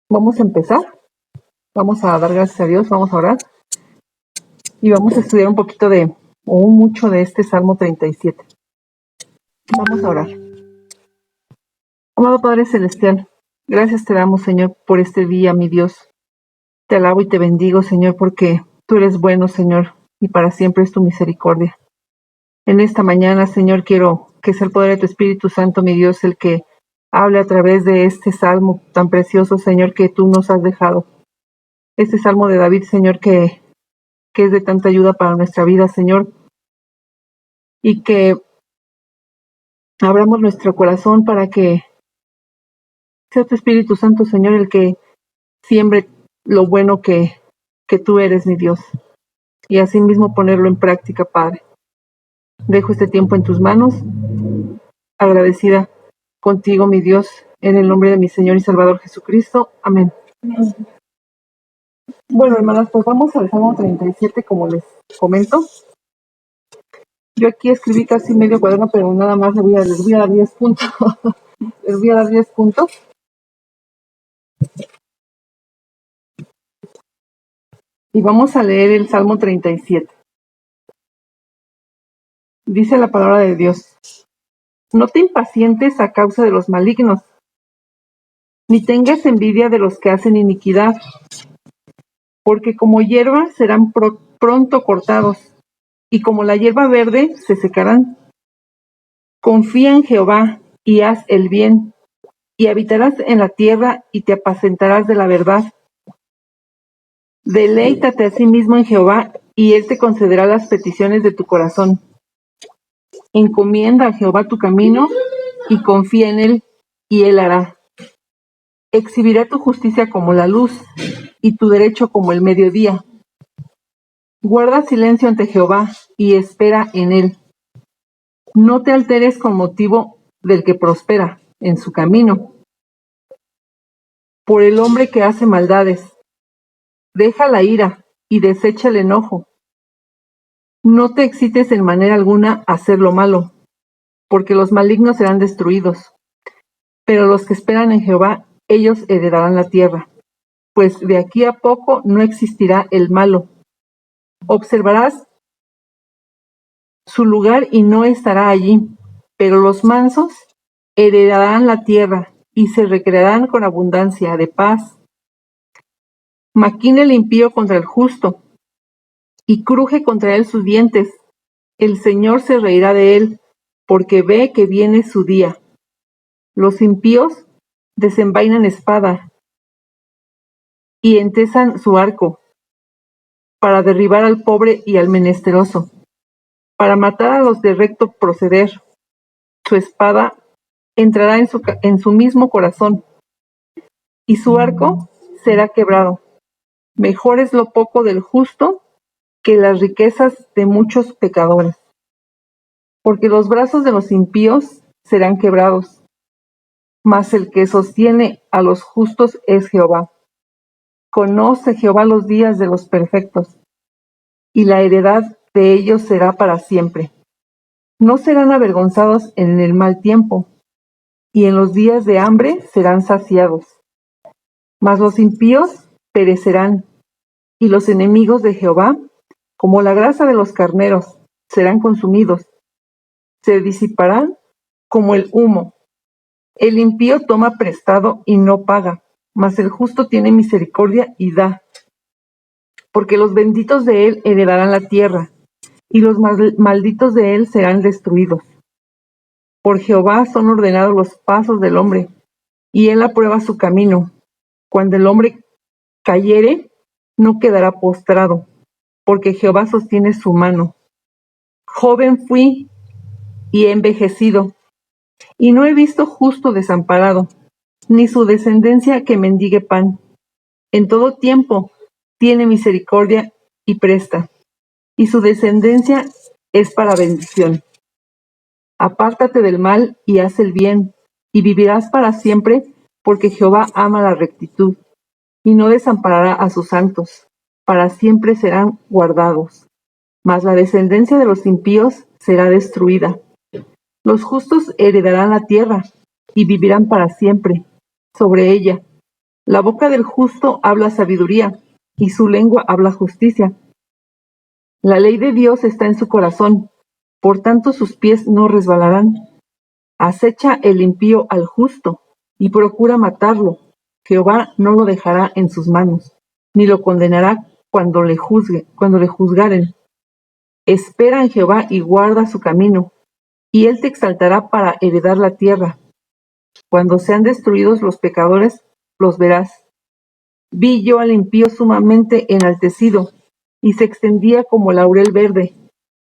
Vamos a empezar. Vamos a dar gracias a Dios, vamos a orar y vamos a estudiar un poquito o mucho de este Salmo 37. Vamos a orar. Amado Padre Celestial, gracias te damos, Señor, por este día, mi Dios. Te alabo y te bendigo, Señor, porque tú eres bueno, Señor, y para siempre es tu misericordia. En esta mañana, Señor, quiero que sea el poder de tu Espíritu Santo, mi Dios, el que hable a través de este salmo tan precioso, Señor, que tú nos has dejado. Este salmo de David, Señor, que es de tanta ayuda para nuestra vida, Señor, y que abramos nuestro corazón para que sea tu Espíritu Santo, Señor, el que siembre lo bueno que tú eres, mi Dios, y asimismo ponerlo en práctica, Padre. Dejo este tiempo en tus manos, agradecida contigo, mi Dios, en el nombre de mi Señor y Salvador Jesucristo. Amén. Bueno, hermanas, pues vamos al Salmo 37, como les comento. Yo aquí escribí casi medio cuaderno, pero nada más les voy a dar 10 puntos. Les voy a dar 10 puntos. Y vamos a leer el Salmo 37. Dice la palabra de Dios: No te impacientes a causa de los malignos, ni tengas envidia de los que hacen iniquidad, porque como hierba serán pronto cortados, y como la hierba verde se secarán. Confía en Jehová y haz el bien, y habitarás en la tierra y te apacentarás de la verdad. Deleítate a sí mismo en Jehová, y él te concederá las peticiones de tu corazón. Encomienda a Jehová tu camino, y confía en él, y él hará. Exhibirá tu justicia como la luz, y tu derecho como el mediodía. Guarda silencio ante Jehová, y espera en él. No te alteres con motivo del que prospera en su camino, por el hombre que hace maldades. Deja la ira, y desecha el enojo. No te excites en manera alguna a hacer lo malo, porque los malignos serán destruidos. Pero los que esperan en Jehová, ellos heredarán la tierra, pues de aquí a poco no existirá el malo. Observarás su lugar y no estará allí, pero los mansos heredarán la tierra y se recrearán con abundancia de paz. Maquina el impío contra el justo, y cruje contra él sus dientes. El Señor se reirá de él, porque ve que viene su día. Los impíos desenvainan espada y entesan su arco, para derribar al pobre y al menesteroso, para matar a los de recto proceder. Su espada entrará en su mismo corazón, y su arco será quebrado. Mejor es lo poco del justo que las riquezas de muchos pecadores, porque los brazos de los impíos serán quebrados, mas el que sostiene a los justos es Jehová. Conoce Jehová los días de los perfectos, y la heredad de ellos será para siempre. No serán avergonzados en el mal tiempo, y en los días de hambre serán saciados. Mas los impíos perecerán, y los enemigos de Jehová, como la grasa de los carneros, serán consumidos. Se disiparán como el humo. El impío toma prestado y no paga, mas el justo tiene misericordia y da. Porque los benditos de él heredarán la tierra, y los malditos de él serán destruidos. Por Jehová son ordenados los pasos del hombre, y él aprueba su camino. Cuando el hombre cayere, no quedará postrado, porque Jehová sostiene su mano. Joven fui y he envejecido, y no he visto justo desamparado, ni su descendencia que mendigue pan. En todo tiempo tiene misericordia y presta, y su descendencia es para bendición. Apártate del mal y haz el bien, y vivirás para siempre, porque Jehová ama la rectitud, y no desamparará a sus santos. Para siempre serán guardados. Mas la descendencia de los impíos será destruida. Los justos heredarán la tierra, y vivirán para siempre sobre ella. La boca del justo habla sabiduría, y su lengua habla justicia. La ley de Dios está en su corazón, por tanto sus pies no resbalarán. Acecha el impío al justo, y procura matarlo. Jehová no lo dejará en sus manos, ni lo condenará cuando le juzgaren. Espera en Jehová y guarda su camino, y él te exaltará para heredar la tierra. Cuando sean destruidos los pecadores, los verás. Vi yo al impío sumamente enaltecido, y se extendía como laurel verde.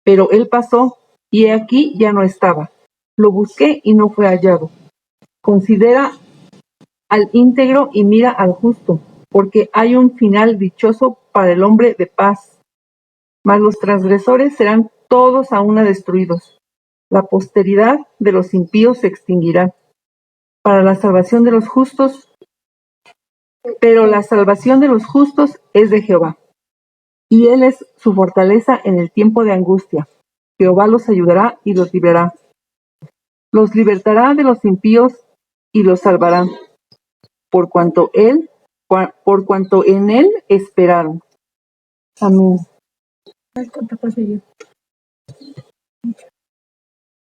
Pero él pasó, y he aquí ya no estaba. Lo busqué y no fue hallado. Considera al íntegro y mira al justo, porque hay un final dichoso para el hombre de paz. Mas los transgresores serán todos a una destruidos. La posteridad de los impíos se extinguirá. Para la salvación de los justos, pero la salvación de los justos es de Jehová, y él es su fortaleza en el tiempo de angustia. Jehová los ayudará y los librará. Los libertará de los impíos y los salvará, por cuanto en él esperaron. Amén.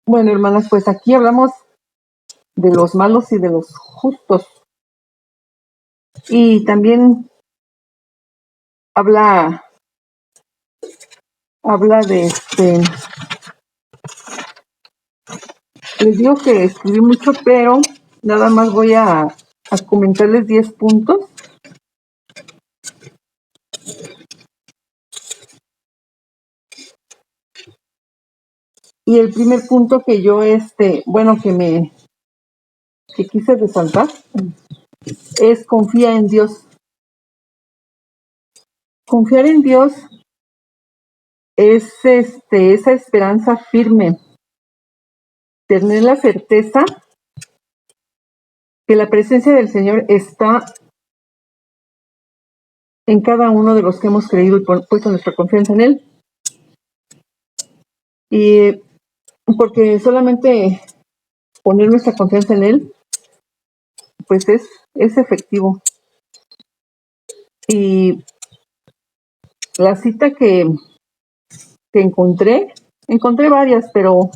Bueno, hermanas, pues aquí hablamos de los malos y de los justos. Y también habla de les digo que escribí mucho, pero nada más voy a comentarles 10 puntos. Y el primer punto que yo, que quise resaltar es confía en Dios. Confiar en Dios es esa esperanza firme, tener la certeza que la presencia del Señor está en cada uno de los que hemos creído y puesto nuestra confianza en Él. Y porque solamente poner nuestra confianza en Él, pues es efectivo. Y la cita que encontré varias, pero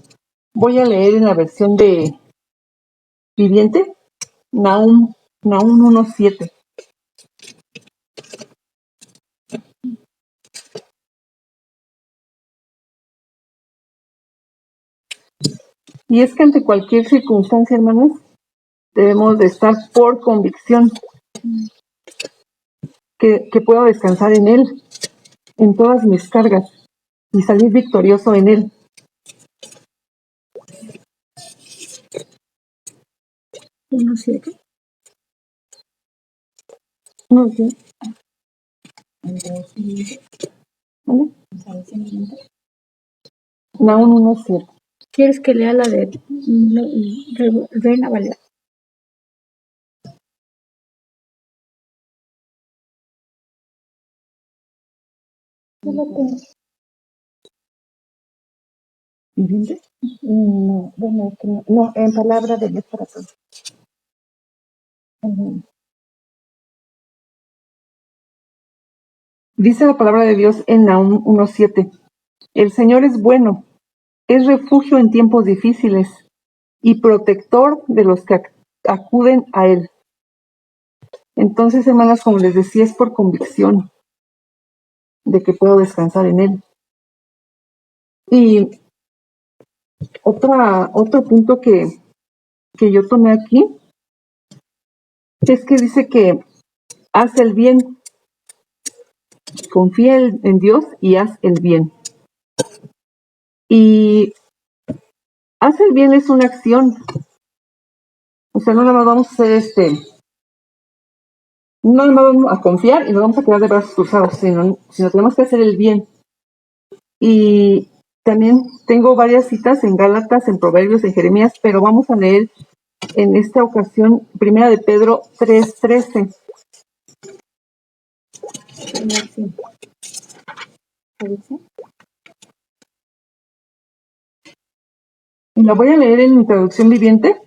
voy a leer en la versión de Viviente, Nahum 1:7. Y es que ante cualquier circunstancia, hermanos, debemos de estar por convicción que puedo descansar en Él, en todas mis cargas, y salir victorioso en Él. ¿1:7? No sé. ¿Vale? Nahum 1:7. ¿Quieres que lea la de Reina Valera? Yo lo tengo. ¿Viviente? No, bueno, es que no, en palabra de Dios para todos. Dice la palabra de Dios en Nahum 1:7. El Señor es bueno, es refugio en tiempos difíciles y protector de los que acuden a Él. Entonces, hermanas, como les decía, es por convicción de que puedo descansar en Él. Y otro punto que yo tomé aquí es que dice que haz el bien, confía en Dios y haz el bien. Y haz el bien es una acción. O sea, no nada más vamos a hacer no nada más vamos a confiar y nos vamos a quedar de brazos cruzados, sino tenemos que hacer el bien. Y también tengo varias citas en Gálatas, en Proverbios, en Jeremías, pero vamos a leer en esta ocasión Primera de Pedro 3:13. Y la voy a leer en mi traducción viviente,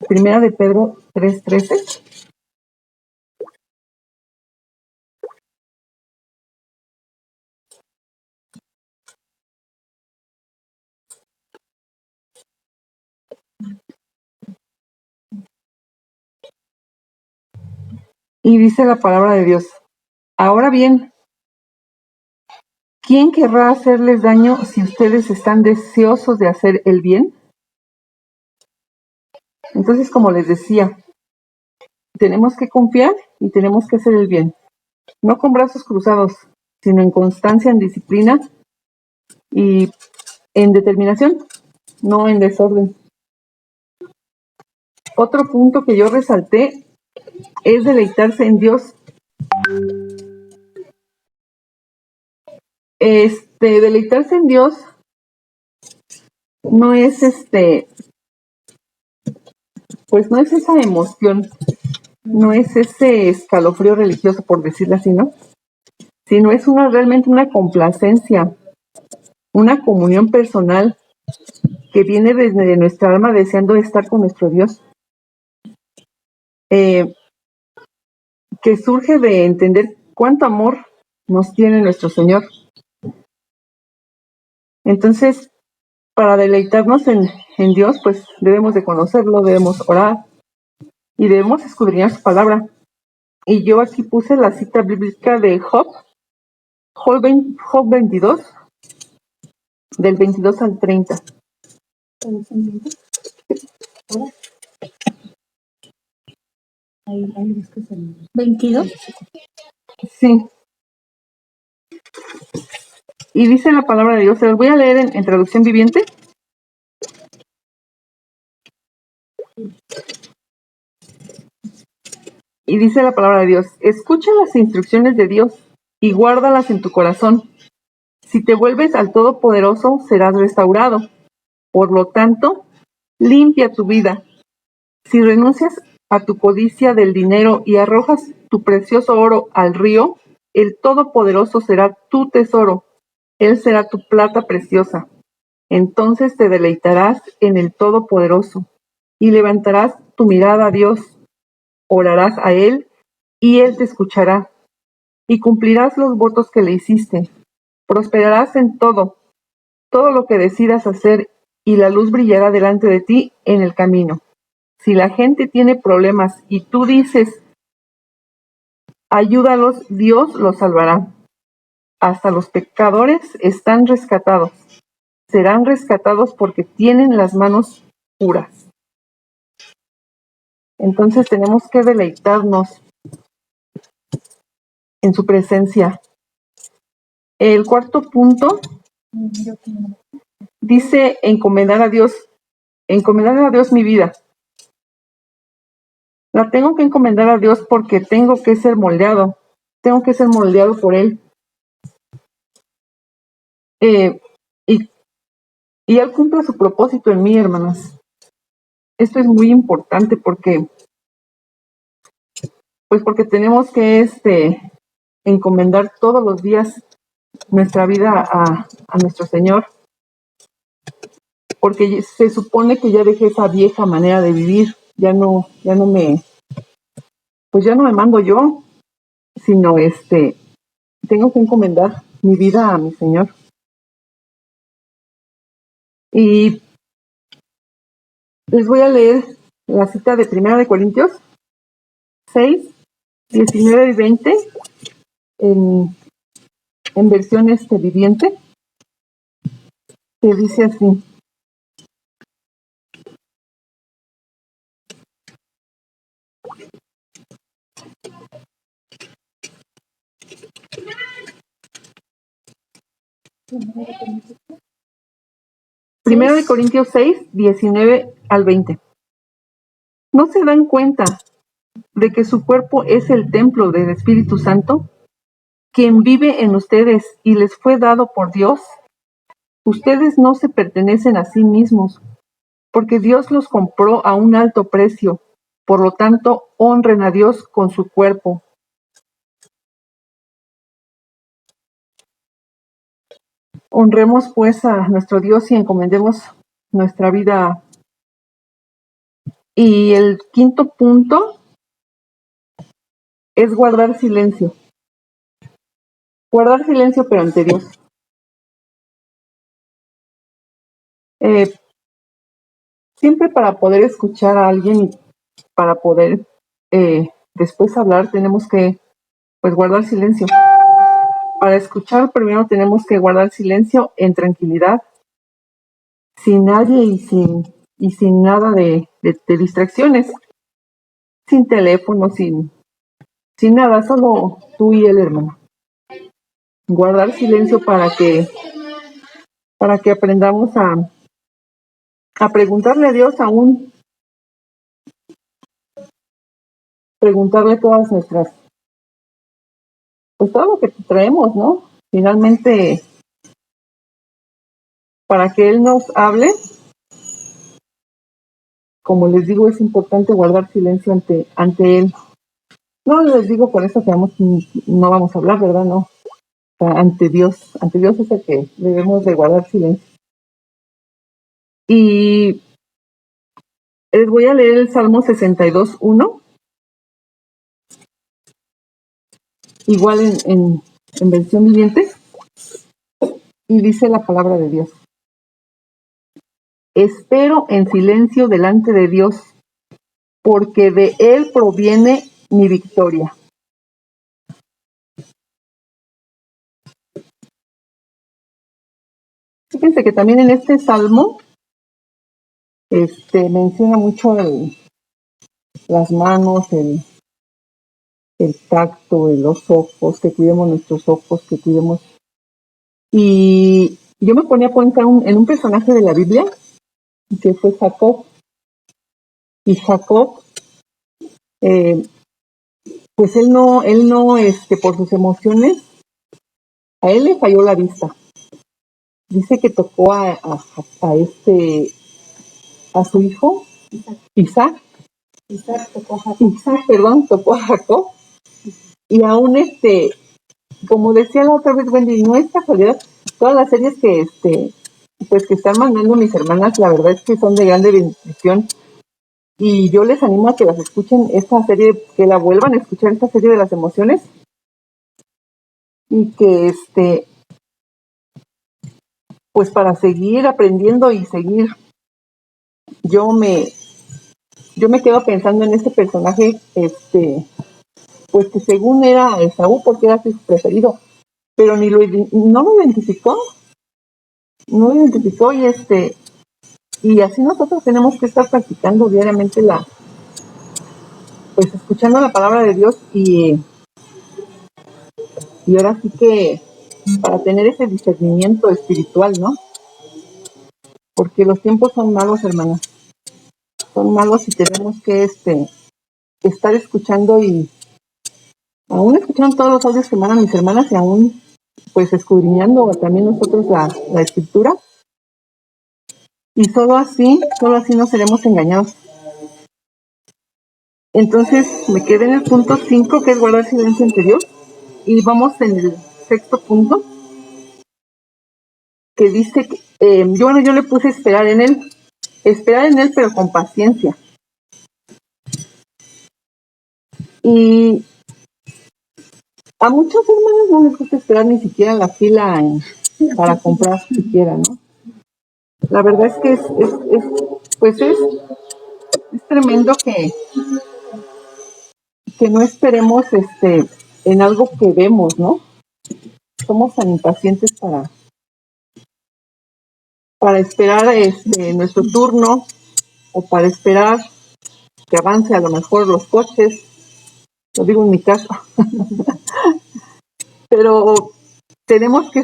Primera de Pedro 3:13. Y dice la palabra de Dios: ahora bien, ¿quién querrá hacerles daño si ustedes están deseosos de hacer el bien? Entonces, como les decía, tenemos que confiar y tenemos que hacer el bien. No con brazos cruzados, sino en constancia, en disciplina y en determinación, no en desorden. Otro punto que yo resalté es deleitarse en Dios. Deleitarse en Dios no es pues no es esa emoción, no es ese escalofrío religioso, por decirlo así, ¿no? Sino es realmente una complacencia, una comunión personal que viene desde nuestra alma deseando estar con nuestro Dios, que surge de entender cuánto amor nos tiene nuestro Señor. Entonces, para deleitarnos en Dios, pues debemos de conocerlo, debemos orar y debemos escudriñar su palabra. Y yo aquí puse la cita bíblica de Job 22, del 22 al 30. 22. Sí. Y dice la palabra de Dios, se los voy a leer en traducción viviente. Y dice la palabra de Dios: escucha las instrucciones de Dios y guárdalas en tu corazón. Si te vuelves al Todopoderoso, serás restaurado. Por lo tanto, limpia tu vida. Si renuncias a tu codicia del dinero y arrojas tu precioso oro al río, el Todopoderoso será tu tesoro. Él será tu plata preciosa. Entonces te deleitarás en el Todopoderoso y levantarás tu mirada a Dios. Orarás a Él y Él te escuchará y cumplirás los votos que le hiciste. Prosperarás en todo lo que decidas hacer, y la luz brillará delante de ti en el camino. Si la gente tiene problemas y tú dices, ayúdalos, Dios los salvará. Hasta los pecadores están rescatados. Serán rescatados porque tienen las manos puras. Entonces tenemos que deleitarnos en su presencia. El cuarto punto dice encomendar a Dios mi vida. La tengo que encomendar a Dios porque tengo que ser moldeado por Él. Y Él cumple su propósito en mí, hermanas. Esto es muy importante porque tenemos que encomendar todos los días nuestra vida a nuestro Señor, porque se supone que ya dejé esa vieja manera de vivir. Ya no me mando yo, sino tengo que encomendar mi vida a mi Señor. Y les voy a leer la cita de 1 Corintios 6, 19 y 20 en versión viviente, que dice así: Primero de Corintios 6, 19 al 20. ¿No se dan cuenta de que su cuerpo es el templo del Espíritu Santo, quien vive en ustedes y les fue dado por Dios? Ustedes no se pertenecen a sí mismos, porque Dios los compró a un alto precio. Por lo tanto, honren a Dios con su cuerpo. Honremos pues a nuestro Dios y encomendemos nuestra vida. Y el quinto punto es guardar silencio. Guardar silencio pero ante Dios. Siempre para poder escuchar a alguien y para poder después hablar, tenemos que pues guardar silencio. Para escuchar primero tenemos que guardar silencio en tranquilidad, sin nadie y sin nada de distracciones, sin teléfono, sin nada, solo tú y el hermano. Guardar silencio para que aprendamos a preguntarle a Dios, aún preguntarle todas nuestras, pues todo lo que traemos, ¿no? Finalmente, para que Él nos hable, como les digo, es importante guardar silencio ante Él. No les digo por eso que no vamos a hablar, ¿verdad? No. Ante Dios es el que debemos de guardar silencio. Y les voy a leer el Salmo 62:1, igual en versión viviente, y dice la palabra de Dios: espero en silencio delante de Dios, porque de Él proviene mi victoria. Fíjense que también en este salmo menciona mucho las manos, el tacto, los ojos, que cuidemos nuestros ojos, que cuidemos. Y yo me ponía a pensar en un personaje de la Biblia, que fue Jacob. Y Jacob, pues él no, por sus emociones, a él le falló la vista. Dice que tocó a su hijo, Isaac tocó a Jacob. Y aún como decía la otra vez Wendy, no es casualidad, todas las series pues que están mandando mis hermanas, la verdad es que son de grande bendición. Y yo les animo a que las escuchen, esta serie, que la vuelvan a escuchar, esta serie de las emociones. Y que pues para seguir aprendiendo y seguir, yo me quedo pensando en este personaje, pues que según era Esaú porque era su preferido, pero no lo identificó, y así nosotros tenemos que estar practicando diariamente pues escuchando la palabra de Dios, y ahora sí que para tener ese discernimiento espiritual, ¿no? Porque los tiempos son malos, hermanas, son malos, y tenemos que estar escuchando, y aún escuchando todos los audios que mandan mis hermanas, y aún pues escudriñando también nosotros la escritura, y solo así no seremos engañados. Entonces me quedé en el punto 5, que es guardar silencio ante Dios, y vamos en el sexto punto, que dice que, yo le puse esperar en Él, pero con paciencia. Y a muchos hermanos no les gusta esperar ni siquiera en la fila para comprar siquiera, ¿no? La verdad es que es tremendo que no esperemos en algo que vemos, ¿no? Somos tan impacientes para esperar nuestro turno, o para esperar que avance a lo mejor los coches, lo digo en mi caso. Pero tenemos que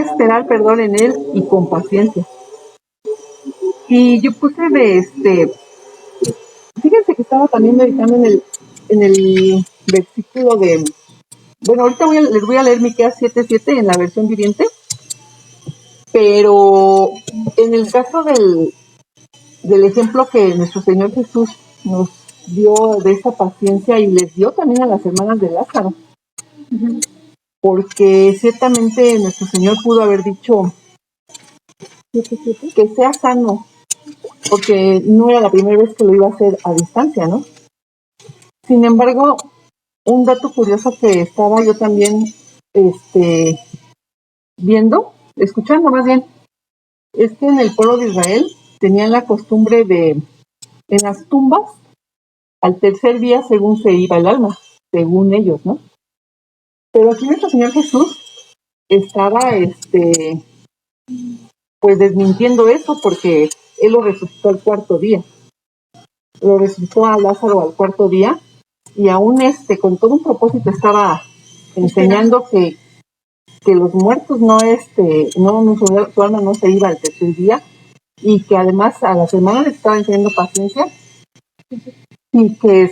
esperar, en Él, y con paciencia. Y yo puse fíjense que estaba también meditando en el versículo de, bueno, ahorita les voy a leer Miqueas 7:7 en la versión viviente, pero en el caso del ejemplo que nuestro Señor Jesús nos dio de esa paciencia, y les dio también a las hermanas de Lázaro, porque ciertamente nuestro Señor pudo haber dicho que sea sano, porque no era la primera vez que lo iba a hacer a distancia, ¿no? Sin embargo, un dato curioso que estaba yo también escuchando más bien, es que en el pueblo de Israel tenían la costumbre de, en las tumbas, al tercer día según se iba el alma, según ellos, ¿no? Pero aquí nuestro Señor Jesús estaba, pues desmintiendo eso porque Él lo resucitó al cuarto día. Lo resucitó a Lázaro al cuarto día y aún con todo un propósito estaba enseñando que los muertos no, su alma no se iba al tercer día y que además a las hermanas les estaba enseñando paciencia y que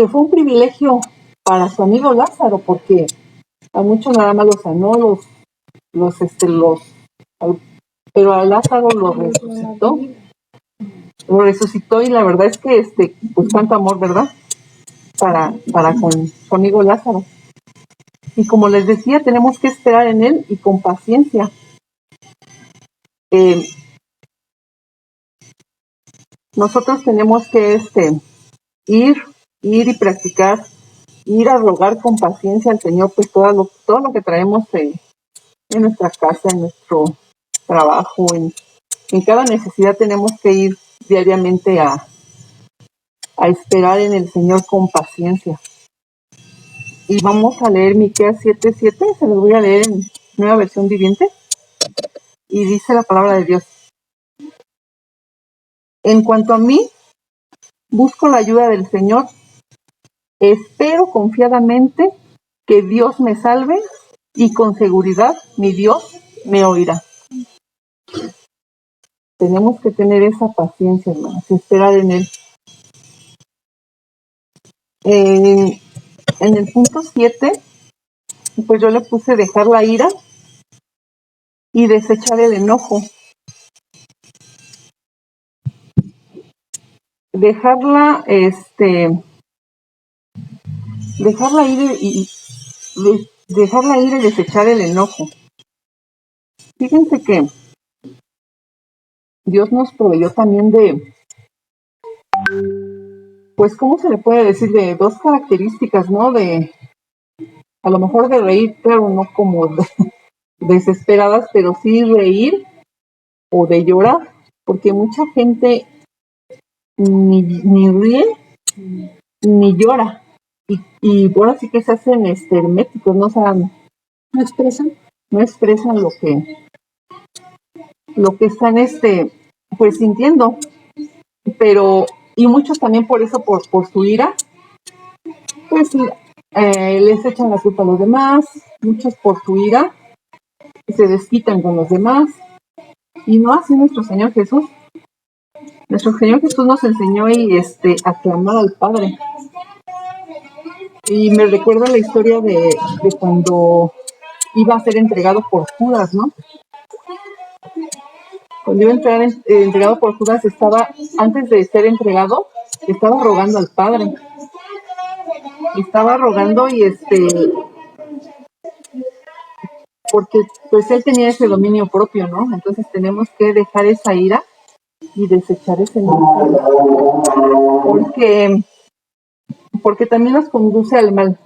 fue un privilegio para su amigo Lázaro porque a muchos nada más los sanó, pero a Lázaro lo resucitó y la verdad es que pues cuánto amor, ¿verdad? Para con su amigo Lázaro. Y como les decía, tenemos que esperar en él y con paciencia. Nosotros tenemos que ir y practicar, ir a rogar con paciencia al Señor, pues todo lo que traemos en nuestra casa, en nuestro trabajo, en cada necesidad tenemos que ir diariamente a esperar en el Señor con paciencia. Y vamos a leer Miqueas 7:7, se los voy a leer en Nueva Versión Viviente. Y dice la palabra de Dios: en cuanto a mí, busco la ayuda del Señor, espero confiadamente que Dios me salve y con seguridad mi Dios me oirá. Tenemos que tener esa paciencia, hermanos, y esperar en Él. En el punto 7, pues yo le puse dejar la ira y desechar el enojo. Dejarla ira y desechar el enojo. Fíjense que Dios nos proveyó también pues, ¿cómo se le puede decir? De dos características, ¿no? A lo mejor de reír, pero no como desesperadas, pero sí reír o de llorar, porque mucha gente ni ríe ni llora. Y ahora sí que se hacen herméticos, no saben. ¿No expresan? No expresan lo que están pues sintiendo. Pero, y muchos también por eso, por su ira, pues les echan la culpa a los demás, muchos por su ira se desquitan con los demás, y no así nuestro Señor Jesús. Nuestro Señor Jesús nos enseñó a clamar al Padre. Y me recuerda la historia de cuando iba a ser entregado por Judas, ¿no? Cuando iba a entrar entregado por Judas, antes de ser entregado, estaba rogando al Padre. Estaba rogando porque pues él tenía ese dominio propio, ¿no? Entonces tenemos que dejar esa ira y desechar ese enojo. Porque también nos conduce al mal.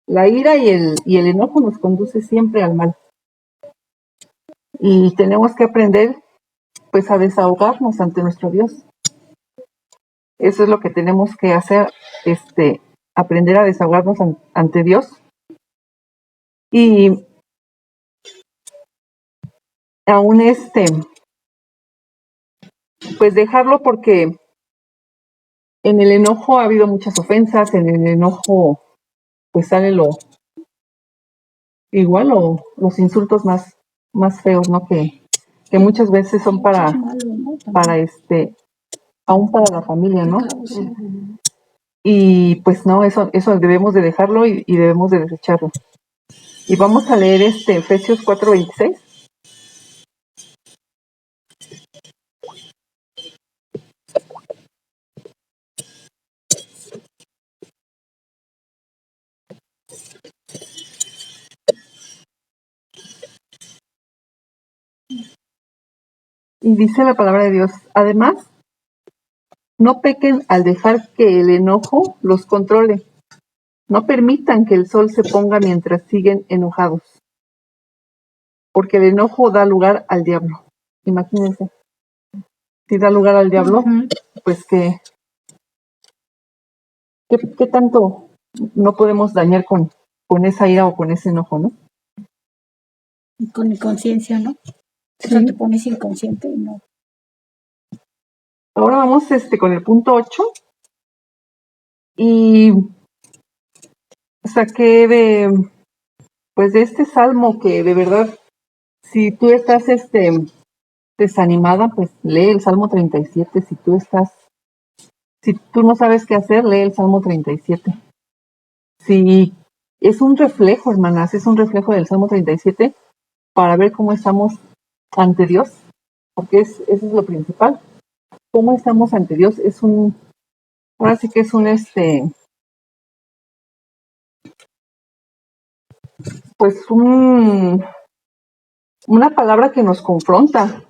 La ira y el enojo nos conduce siempre al mal. Y tenemos que aprender pues a desahogarnos ante nuestro Dios. Eso es lo que tenemos que hacer, aprender a desahogarnos ante Dios. Y aún pues dejarlo, porque en el enojo ha habido muchas ofensas, en el enojo pues sale los insultos más feos, ¿no? Que muchas veces son para aún para la familia, ¿no? Y pues no, eso debemos de dejarlo y debemos de desecharlo. Y vamos a leer Efesios 4:26. Y dice la palabra de Dios: además, no pequen al dejar que el enojo los controle. No permitan que el sol se ponga mientras siguen enojados, porque el enojo da lugar al diablo. Imagínense, si da lugar al diablo, pues que ¿Qué tanto no podemos dañar con esa ira o con ese enojo, no? Con inconsciencia, ¿no? Sí. O sea, te pones inconsciente y no. Ahora vamos con el punto 8 y saqué de este salmo que de verdad, si tú estás desanimada, pues lee el Salmo 37. Si tú no sabes qué hacer, lee el Salmo 37. Si es un reflejo, hermanas, es un reflejo del Salmo 37 para ver cómo estamos ante Dios, porque eso es lo principal. Cómo estamos ante Dios ahora sí que es una palabra que nos confronta.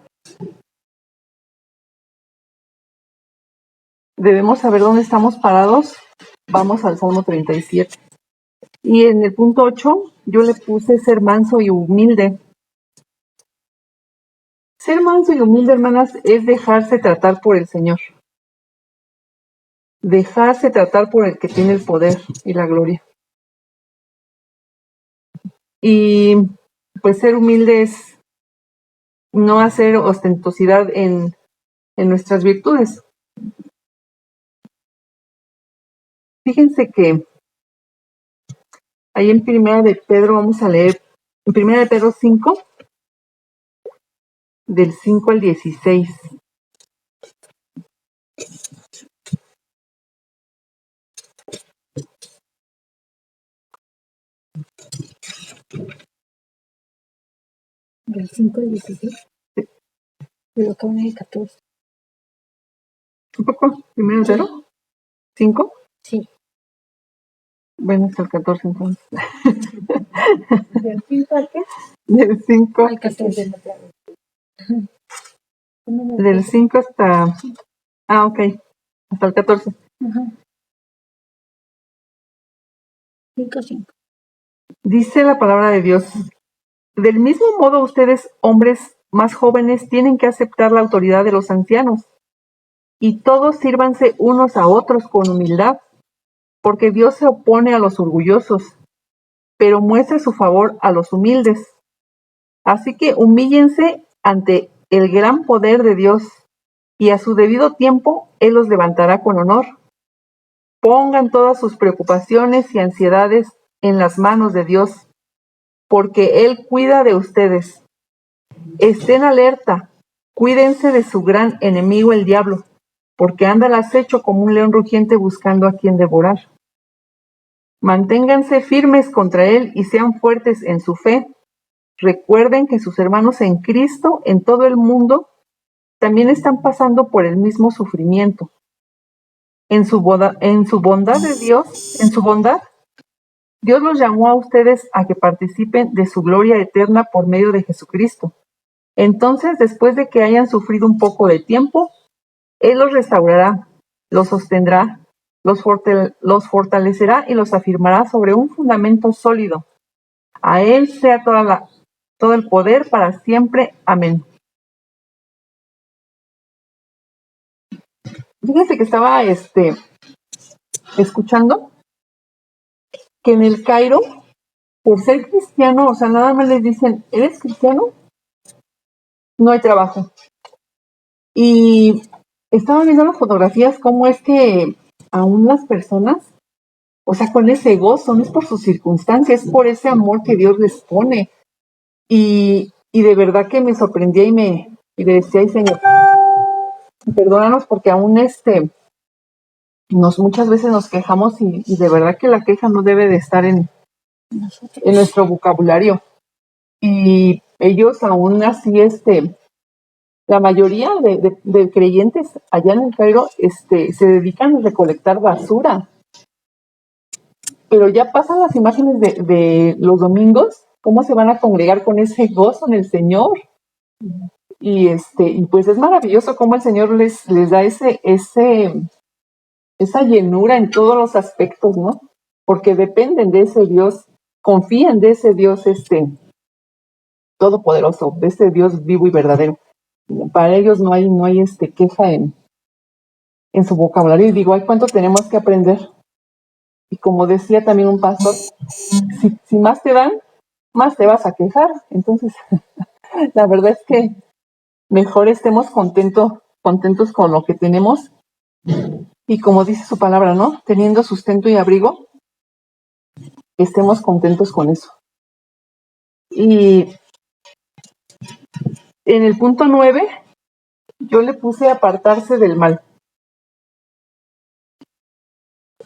Debemos saber dónde estamos parados. Vamos al Salmo 37. Y en el punto 8 yo le puse ser manso y humilde. Ser manso y humilde, hermanas, es dejarse tratar por el Señor. Dejarse tratar por el que tiene el poder y la gloria. Y pues ser humilde es no hacer ostentosidad en nuestras virtudes. Fíjense que ahí en Primera de Pedro vamos a leer, en Primera de Pedro 5, del 5 al 16. Del 5 al 16. Sí. De lo que van a el 14. ¿Un poco? ¿Primera de Pedro? ¿5? Sí. Bueno, hasta el 14 entonces. ¿Del 5 al qué? Del 5. Al 14. Del 5 hasta... Ah, ok. Hasta el 14. Ajá. 5. Dice la palabra de Dios: del mismo modo ustedes, hombres más jóvenes, tienen que aceptar la autoridad de los ancianos, y todos sírvanse unos a otros con humildad, porque Dios se opone a los orgullosos, pero muestra su favor a los humildes. Así que humíllense ante el gran poder de Dios, y a su debido tiempo Él los levantará con honor. Pongan todas sus preocupaciones y ansiedades en las manos de Dios, porque Él cuida de ustedes. Estén alerta, cuídense de su gran enemigo el diablo, porque anda al acecho como un león rugiente buscando a quien devorar. Manténganse firmes contra él y sean fuertes en su fe. Recuerden que sus hermanos en Cristo en todo el mundo también están pasando por el mismo sufrimiento. En su bondad, Dios los llamó a ustedes a que participen de su gloria eterna por medio de Jesucristo. Entonces, después de que hayan sufrido un poco de tiempo, Él los restaurará, los sostendrá, los fortalecerá y los afirmará sobre un fundamento sólido. A Él sea todo el poder para siempre. Amén. Fíjense que estaba escuchando que en el Cairo, por ser cristiano, o sea, nada más les dicen, ¿eres cristiano? No hay trabajo. Y estaba viendo las fotografías, cómo es que aún las personas, o sea, con ese gozo, no es por sus circunstancias, es por ese amor que Dios les pone. Y de verdad que me sorprendía y le decía, ay Señor, perdónanos porque aún muchas veces nos quejamos y de verdad que la queja no debe de estar en nuestro vocabulario. Y ellos aún así, la mayoría de creyentes allá en el Cairo, se dedican a recolectar basura. Pero ya pasan las imágenes de los domingos, cómo se van a congregar con ese gozo en el Señor. Y pues es maravilloso cómo el Señor les da esa llenura en todos los aspectos, ¿no? Porque dependen de ese Dios, confían de ese Dios todopoderoso, de ese Dios vivo y verdadero. Para ellos no hay queja en su vocabulario. Y digo, ay, cuánto tenemos que aprender Y como decía también un pastor, si más te dan, más te vas a quejar. Entonces, la verdad es que mejor estemos contentos con lo que tenemos. Y como dice su palabra, ¿no? Teniendo sustento y abrigo, estemos contentos con eso. Y en el punto 9, yo le puse apartarse del mal.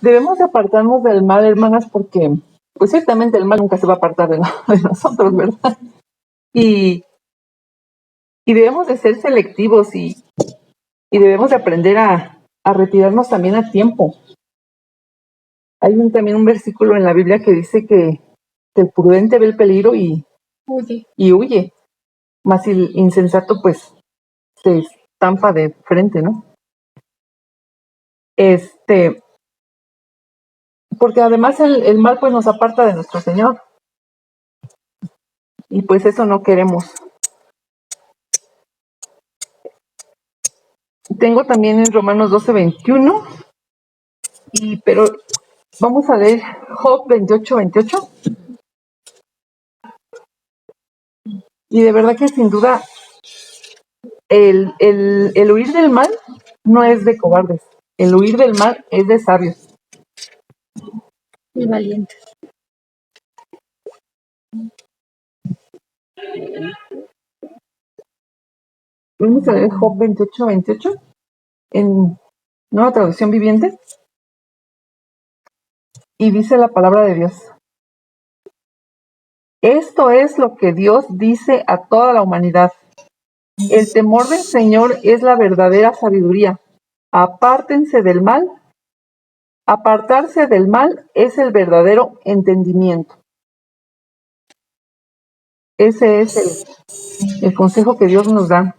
Debemos de apartarnos del mal, hermanas, porque pues ciertamente el mal nunca se va a apartar de nosotros, ¿verdad? Y debemos de ser selectivos y debemos de aprender a retirarnos también a tiempo. Hay también un versículo en la Biblia que dice que el prudente ve el peligro y huye. Más el insensato pues se estampa de frente, ¿no? Porque además el mal pues nos aparta de nuestro Señor. Y pues eso no queremos. Tengo también en Romanos 12:21, pero vamos a leer Job 28:28. Y de verdad que sin duda el huir del mal no es de cobardes. El huir del mal es de sabios. Y valientes. Vamos a leer Job 28:28 en Nueva Traducción Viviente. Y dice la palabra de Dios: esto es lo que Dios dice a toda la humanidad. El temor del Señor es la verdadera sabiduría. Apártense del mal. Apartarse del mal es el verdadero entendimiento. Ese es el consejo que Dios nos da.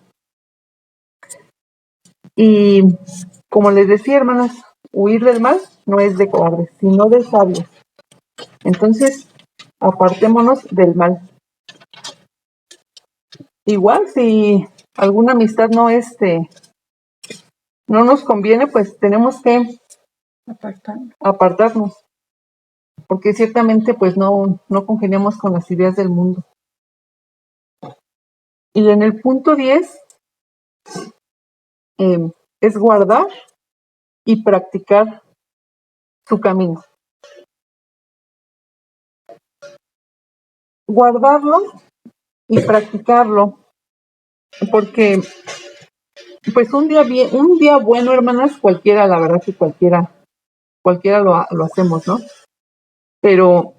Y como les decía, hermanas, huir del mal no es de cobardes, sino de sabios. Entonces, apartémonos del mal. Igual, si alguna amistad no nos conviene, pues tenemos que apartarnos, porque ciertamente pues no congeniamos con las ideas del mundo. Y en el punto 10 es guardar y practicar su camino. Guardarlo y practicarlo, porque pues un día bueno, hermanas, cualquiera, la verdad que cualquiera lo hacemos, ¿no? Pero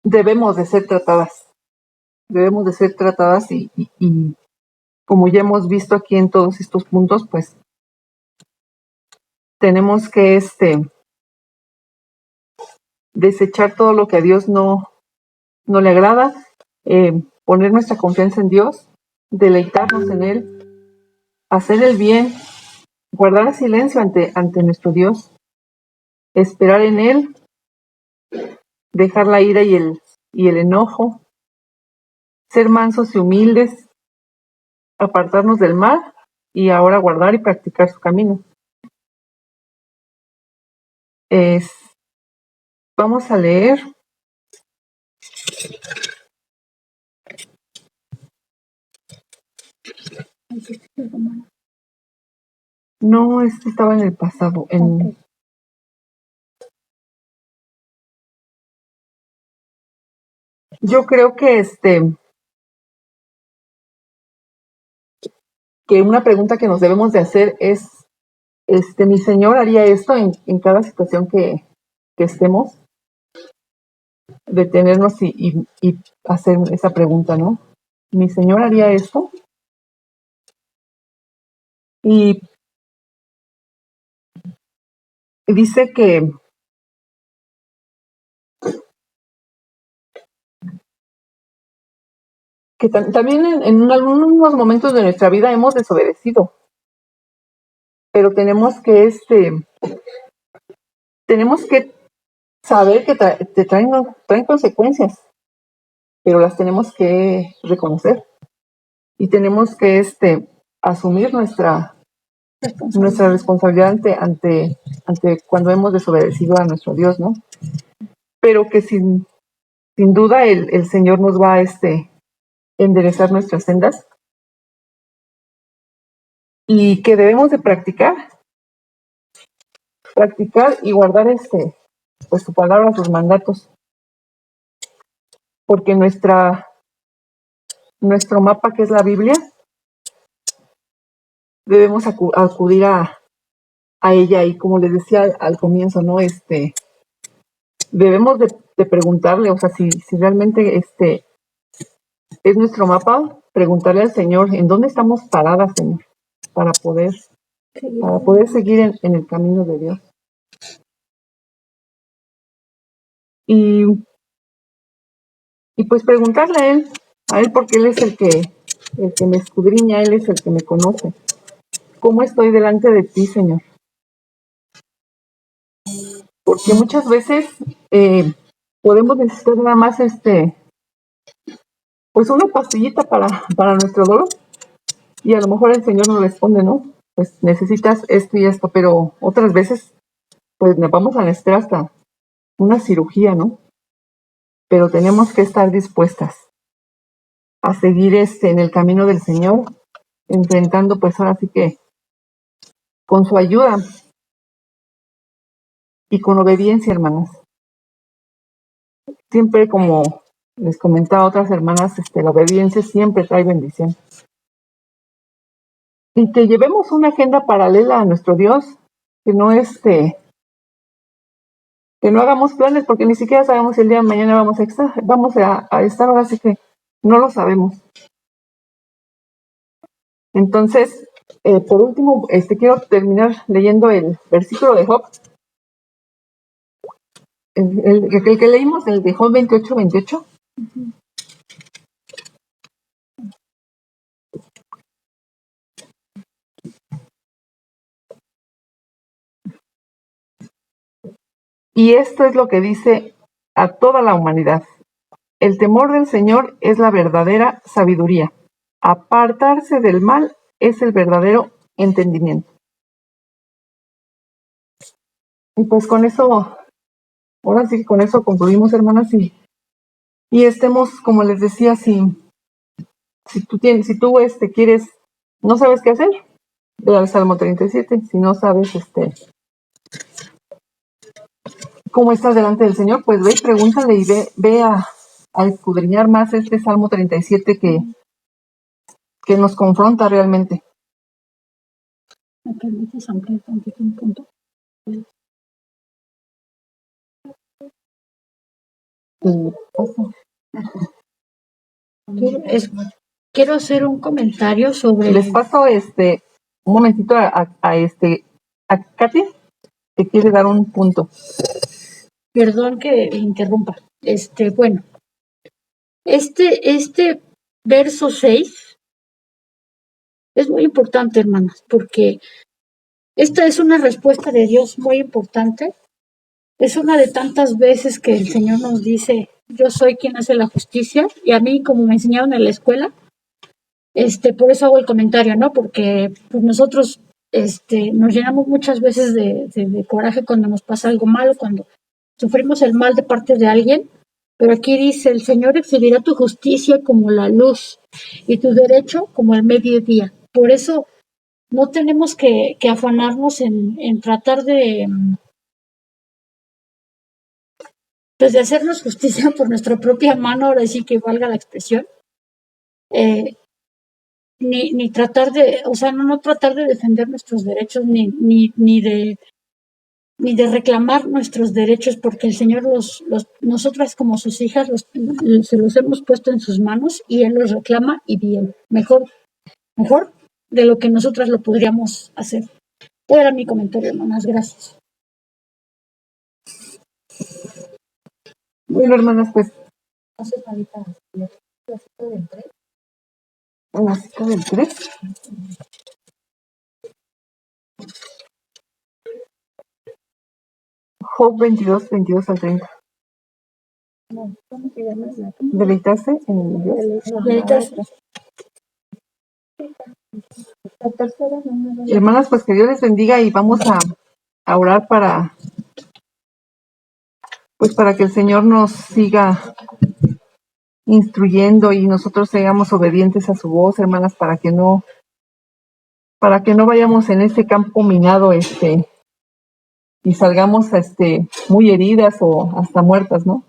debemos de ser tratadas y como ya hemos visto aquí en todos estos puntos, pues tenemos que desechar todo lo que a Dios no le agrada, poner nuestra confianza en Dios, deleitarnos en Él, hacer el bien, guardar silencio ante nuestro Dios, esperar en Él, dejar la ira y el enojo, ser mansos y humildes, apartarnos del mal y ahora guardar y practicar su camino. Vamos a leer no, estaba en el pasado. Yo creo que que una pregunta que nos debemos de hacer es, ¿mi Señor haría esto en cada situación que estemos? Detenernos y hacer esa pregunta, ¿no? ¿Mi Señor haría esto? Y dice que también en algunos momentos de nuestra vida hemos desobedecido, pero tenemos que saber que te traen consecuencias, pero las tenemos que reconocer y tenemos que asumir nuestra responsabilidad ante cuando hemos desobedecido a nuestro Dios, ¿no? pero que sin duda el Señor nos va a enderezar nuestras sendas y que debemos de practicar y guardar pues su palabra, sus mandatos, porque nuestro mapa, que es la Biblia, debemos acudir a ella, y como les decía al comienzo, ¿no? Debemos de preguntarle, o sea, si realmente es nuestro mapa, preguntarle al Señor en dónde estamos paradas, Señor, para poder seguir en el camino de Dios. Y pues preguntarle a Él porque Él es el que me escudriña, Él es el que me conoce. ¿Cómo estoy delante de ti, Señor? Porque muchas veces podemos necesitar nada más pues una pastillita para nuestro dolor, y a lo mejor el Señor nos responde, ¿no? Pues necesitas esto y esto, pero otras veces pues nos vamos a necesitar hasta una cirugía, ¿no? Pero tenemos que estar dispuestas a seguir en el camino del Señor, enfrentando pues ahora sí que con su ayuda y con obediencia, hermanas. Siempre, como les comentaba a otras hermanas, la obediencia siempre trae bendición. Y que llevemos una agenda paralela a nuestro Dios, que no que no hagamos planes, porque ni siquiera sabemos si el día de mañana vamos a estar, ahora sí que no lo sabemos. Entonces, por último, quiero terminar leyendo el versículo de Job, el que leímos, el de Job 28:28. Y esto es lo que dice a toda la humanidad: el temor del Señor es la verdadera sabiduría. Apartarse del mal es el verdadero entendimiento. Y pues con eso, ahora sí que con eso concluimos, hermanas, y estemos, como les decía, si tú quieres, no sabes qué hacer, ve al Salmo 37. Si no sabes cómo estás delante del Señor, pues ve y pregúntale, y ve a escudriñar más este Salmo 37 que nos confronta realmente. ¿Me permites ampliar tantito un punto? Quiero hacer un comentario sobre... Les paso un momentito a Katy, que quiere dar un punto. Perdón que interrumpa. Bueno, este verso 6 es muy importante, hermanas, porque esta es una respuesta de Dios muy importante. Es una de tantas veces que el Señor nos dice: yo soy quien hace la justicia. Y a mí, como me enseñaron en la escuela, por eso hago el comentario, ¿no? Porque pues, nosotros nos llenamos muchas veces de coraje cuando nos pasa algo malo, cuando sufrimos el mal de parte de alguien. Pero aquí dice: el Señor exhibirá tu justicia como la luz y tu derecho como el mediodía. Por eso no tenemos que afanarnos en tratar pues de hacernos justicia por nuestra propia mano, ahora sí que valga la expresión, ni tratar de, o sea, no tratar de defender nuestros derechos, ni de reclamar nuestros derechos, porque el Señor nosotras como sus hijas se los hemos puesto en sus manos, y Él los reclama, y bien, mejor de lo que nosotras lo podríamos hacer. Era mi comentario, hermanas, gracias. Bueno, hermanas, pues Hace falta la cita del 3. la cita del 3. Job 22 al 30. No, ¿cómo se llama? Deleitarse en Dios. Deleitarse. La tercera. Hermanas, pues que Dios les bendiga, y vamos a orar para pues para que el Señor nos siga instruyendo y nosotros seamos obedientes a su voz, hermanas, para que no vayamos en ese campo minado, y salgamos, muy heridas o hasta muertas, ¿no?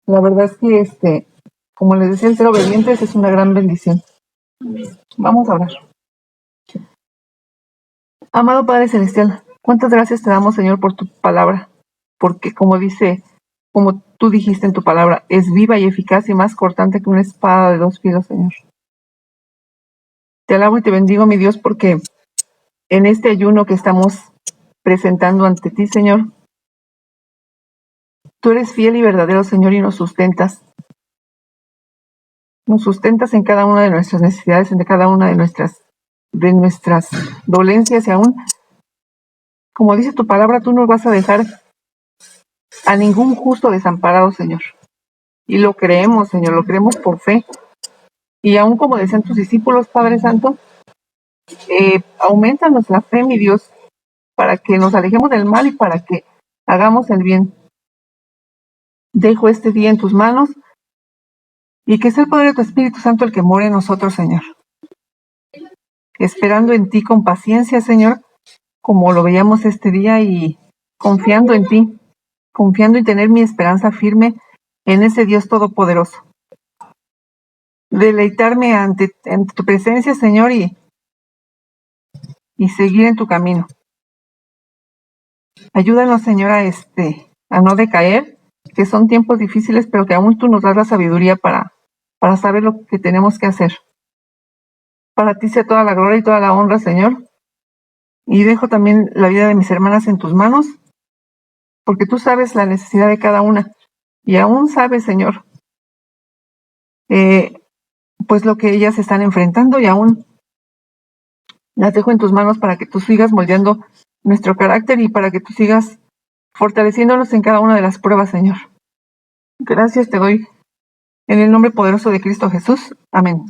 La verdad es que, como les decía, el ser obedientes es una gran bendición. Vamos a orar. Amado Padre Celestial, cuántas gracias te damos, Señor, por tu palabra, porque como tú dijiste en tu palabra, es viva y eficaz y más cortante que una espada de 2 filos, Señor. Te alabo y te bendigo, mi Dios, porque en este ayuno que estamos presentando ante ti, Señor, tú eres fiel y verdadero, Señor, y nos sustentas. Nos sustentas en cada una de nuestras necesidades, en cada una de nuestras dolencias, y aún, como dice tu palabra, tú no vas a dejar a ningún justo desamparado, Señor. Y lo creemos, Señor, lo creemos por fe. Y aún como decían tus discípulos, Padre Santo, aumentanos la fe, mi Dios, para que nos alejemos del mal y para que hagamos el bien. Dejo este día en tus manos y que sea el poder de tu Espíritu Santo el que more en nosotros, Señor. Esperando en ti con paciencia, Señor, como lo veíamos este día, y confiando en ti, confiando en tener mi esperanza firme en ese Dios todopoderoso. Deleitarme ante tu presencia, Señor, y seguir en tu camino. Ayúdanos, Señor, a no decaer, que son tiempos difíciles, pero que aún tú nos das la sabiduría para saber lo que tenemos que hacer. Para ti sea toda la gloria y toda la honra, Señor. Y dejo también la vida de mis hermanas en tus manos, porque tú sabes la necesidad de cada una. Y aún sabes, Señor, pues lo que ellas están enfrentando, y aún las dejo en tus manos para que tú sigas moldeando nuestro carácter y para que tú sigas fortaleciéndonos en cada una de las pruebas, Señor. Gracias te doy en el nombre poderoso de Cristo Jesús. Amén.